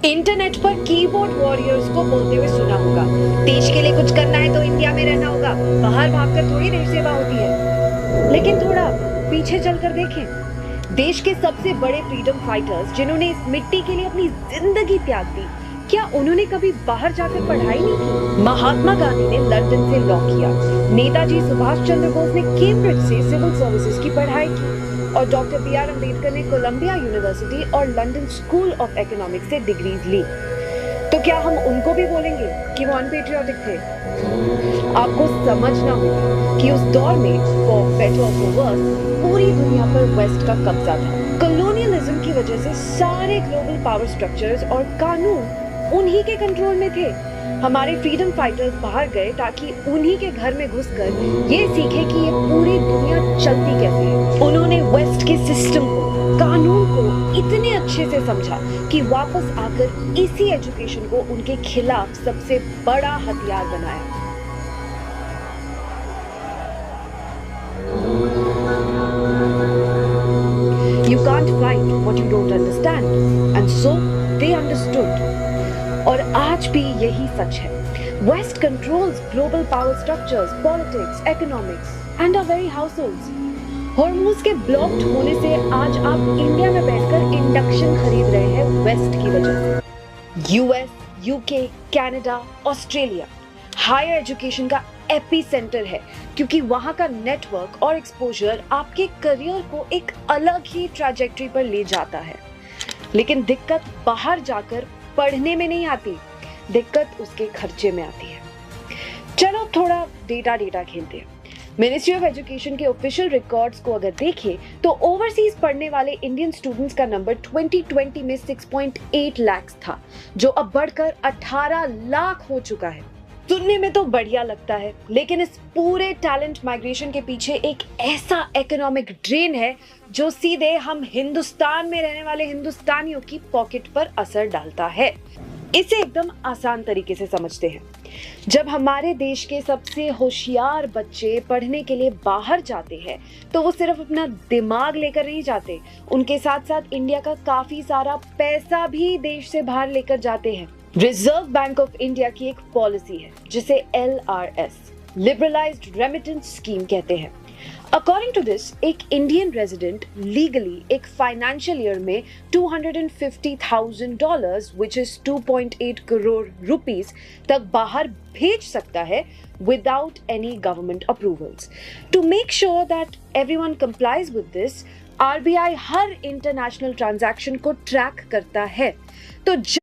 Internet पर keyboard warriors को बोलते हुए सुना होगा, देश के लिए कुछ करना है तो इंडिया में रहना होगा, बाहर भागकर थोड़ी देश सेवा होती है। लेकिन थोड़ा पीछे चलकर देखें, देश के सबसे बड़े फ्रीडम फाइटर्स जिन्होंने इस मिट्टी के लिए अपनी जिंदगी त्याग दी, क्या उन्होंने कभी बाहर जाकर पढ़ाई नहीं की? महात्मा गांधी ने लंदन से लॉ किया, नेताजी सुभाष चंद्र बोस ने कैम्ब्रिज से सिविल सर्विसेज की पढ़ाई की और डॉक्टर बी.आर. अम्बेडकर ने कोलंबिया यूनिवर्सिटी और लंदन स्कूल ऑफ इकोनॉमिक्स से डिग्रीज ली। तो क्या हम उनको भी बोलेंगे कि वो अनपेट्रियोटिक थे? आपको समझना होगा कि उस दौर में फॉर बेटर और फॉर वर्स पूरी दुनिया पर वेस्ट का कब्जा था। कॉलोनियलिज्म की वजह से सारे ग्लोबल पावर स्ट्रक्चर्स और कानून उन्हीं के कंट्रोल में थे। हमारे फ्रीडम फाइटर्स बाहर गए ताकि उन्हीं के घर में घुसकर ये सीखे कि ये पूरी दुनिया चलती कैसे है। उन्होंने वेस्ट के सिस्टम को, कानून को इतने अच्छे से समझा कि वापस आकर इसी एजुकेशन को उनके खिलाफ सबसे बड़ा हथियार बनाया। You can't fight what you don't understand, and so they understood. और आज भी यही सच है। West controls global power structures, politics, economics and our very households. Hormuz के ब्लॉक्ड होने से आज आप इंडिया में बैठकर इंडक्शन खरीद रहे हैं वेस्ट की वजह से। US, UK, Canada, Australia higher education का एपी सेंटर है, क्योंकि वहां का नेटवर्क और एक्सपोजर आपके करियर को एक अलग ही ट्रैजेक्टरी पर ले जाता है। लेकिन दिक्कत बाहर जाकर पढ़ने में नहीं आती, दिक्कत उसके खर्चे में आती है। चलो थोड़ा डेटा खेलते हैं। मिनिस्ट्री ऑफ एजुकेशन के ऑफिशियल रिकॉर्ड्स को अगर देखें तो ओवरसीज पढ़ने वाले इंडियन स्टूडेंट्स का नंबर 2020 में 6.8 लाख था, जो अब बढ़कर 18 लाख हो चुका है। सुनने में तो बढ़िया लगता है, लेकिन इस पूरे टैलेंट माइग्रेशन के पीछे एक ऐसा इकोनॉमिक ड्रेन है जो सीधे हम हिंदुस्तान में रहने वाले हिंदुस्तानियों की पॉकेट पर असर डालता है। इसे एकदम आसान तरीके से समझते हैं। जब हमारे देश के सबसे होशियार बच्चे पढ़ने के लिए बाहर जाते हैं तो वो सिर्फ अपना दिमाग लेकर नहीं जाते, उनके साथ साथ इंडिया का काफी सारा पैसा भी देश से बाहर लेकर जाते हैं। रिजर्व बैंक ऑफ इंडिया की एक पॉलिसी है जिसे LRS, लिबरलाइज्ड रेमिटेंस स्कीम कहते हैं। अकॉर्डिंग टू दिस, एक इंडियन रेजिडेंट लीगली एक फाइनेंशियल ईयर में $250,000 विच इज 2.8 करोड़ रुपीस तक बाहर भेज सकता है without any government approvals. To make sure that everyone complies with this, RBI हर इंटरनेशनल ट्रांजैक्शन को ट्रैक करता है। तो